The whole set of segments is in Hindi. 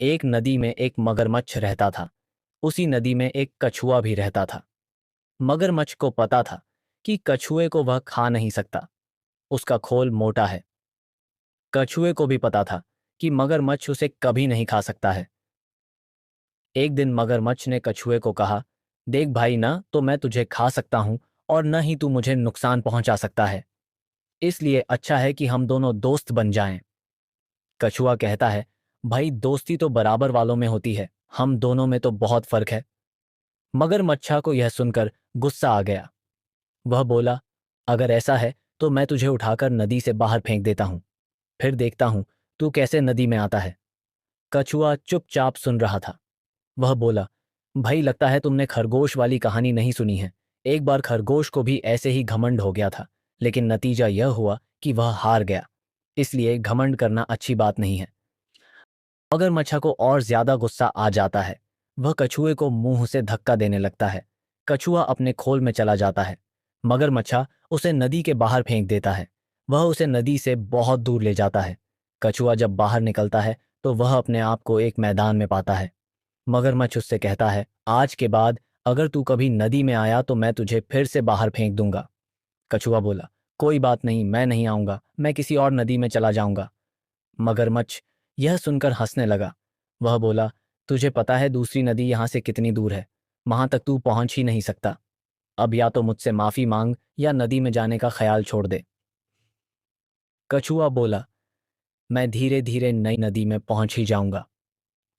एक नदी में एक मगरमच्छ रहता था। उसी नदी में एक कछुआ भी रहता था। मगरमच्छ को पता था कि कछुए को वह खा नहीं सकता, उसका खोल मोटा है। कछुए को भी पता था कि मगरमच्छ उसे कभी नहीं खा सकता है। एक दिन मगरमच्छ ने कछुए को कहा, देख भाई, ना तो मैं तुझे खा सकता हूं और न ही तू मुझे नुकसान पहुंचा सकता है, इसलिए अच्छा है कि हम दोनों दोस्त बन जाएं। कछुआ कहता है, भाई दोस्ती तो बराबर वालों में होती है, हम दोनों में तो बहुत फर्क है। मगरमच्छा को यह सुनकर गुस्सा आ गया। वह बोला, अगर ऐसा है तो मैं तुझे उठाकर नदी से बाहर फेंक देता हूं, फिर देखता हूं तू कैसे नदी में आता है। कछुआ चुपचाप सुन रहा था। वह बोला, भाई लगता है तुमने खरगोश वाली कहानी नहीं सुनी है। एक बार खरगोश को भी ऐसे ही घमंड हो गया था, लेकिन नतीजा यह हुआ कि वह हार गया। इसलिए घमंड करना अच्छी बात नहीं है। मगरमच्छा को और ज्यादा गुस्सा आ जाता है। वह कछुए को मुंह से धक्का देने लगता है। कछुआ अपने खोल में चला जाता है। मगरमच्छा उसे नदी के बाहर फेंक देता है। वह उसे नदी से बहुत दूर ले जाता है। कछुआ जब बाहर निकलता है तो वह अपने आप को एक मैदान में पाता है। मगरमच्छ उससे कहता है, आज के बाद अगर तू कभी नदी में आया तो मैं तुझे फिर से बाहर फेंक दूंगा। कछुआ बोला, कोई बात नहीं, मैं नहीं आऊंगा, मैं किसी और नदी में चला जाऊंगा। मगरमच्छ यह सुनकर हंसने लगा। वह बोला, तुझे पता है दूसरी नदी यहां से कितनी दूर है? वहां तक तू पहुंच ही नहीं सकता। अब या तो मुझसे माफी मांग या नदी में जाने का ख्याल छोड़ दे। कछुआ बोला, मैं धीरे धीरे नई नदी में पहुंच ही जाऊंगा,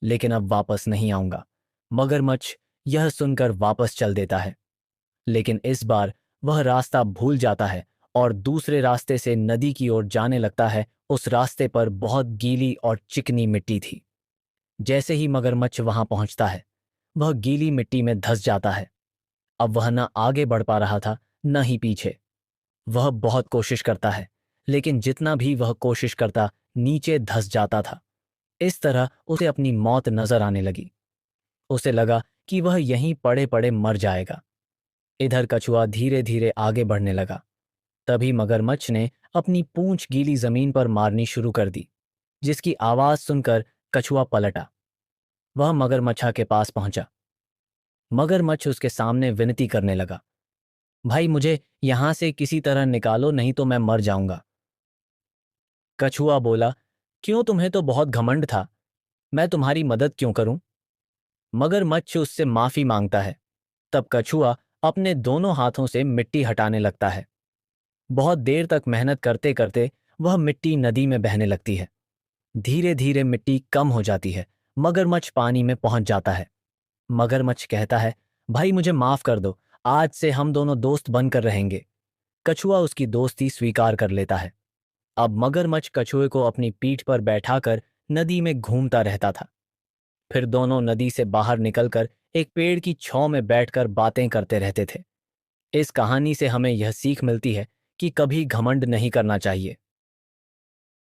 लेकिन अब वापस नहीं आऊंगा। मगरमच्छ यह सुनकर वापस चल देता है, लेकिन इस बार वह रास्ता भूल जाता है और दूसरे रास्ते से नदी की ओर जाने लगता है। उस रास्ते पर बहुत गीली और चिकनी मिट्टी थी। जैसे ही मगरमच्छ वहां पहुंचता है, वह गीली मिट्टी में धंस जाता है। अब वह न आगे बढ़ पा रहा था, न ही पीछे। वह बहुत कोशिश करता है, लेकिन जितना भी वह कोशिश करता, नीचे धंस जाता था। इस तरह उसे अपनी मौत नजर आने लगी। उसे लगा कि वह यहीं पड़े पड़े मर जाएगा। इधर कछुआ धीरे धीरे आगे बढ़ने लगा। तभी मगरमच्छ ने अपनी पूंछ गीली जमीन पर मारनी शुरू कर दी, जिसकी आवाज सुनकर कछुआ पलटा। वह मगरमच्छा के पास पहुंचा। मगरमच्छ उसके सामने विनती करने लगा, भाई मुझे यहां से किसी तरह निकालो, नहीं तो मैं मर जाऊंगा। कछुआ बोला, क्यों, तुम्हें तो बहुत घमंड था, मैं तुम्हारी मदद क्यों करूं? मगरमच्छ उससे माफी मांगता है। तब कछुआ अपने दोनों हाथों से मिट्टी हटाने लगता है। बहुत देर तक मेहनत करते करते वह मिट्टी नदी में बहने लगती है। धीरे धीरे मिट्टी कम हो जाती है। मगरमच्छ पानी में पहुंच जाता है। मगरमच्छ कहता है, भाई मुझे माफ कर दो, आज से हम दोनों दोस्त बनकर रहेंगे। कछुआ उसकी दोस्ती स्वीकार कर लेता है। अब मगरमच्छ कछुए को अपनी पीठ पर बैठाकर नदी में घूमता रहता था। फिर दोनों नदी से बाहर निकलकर एक पेड़ की छांव में बैठकर बातें करते रहते थे। इस कहानी से हमें यह सीख मिलती है कि कभी घमंड नहीं करना चाहिए।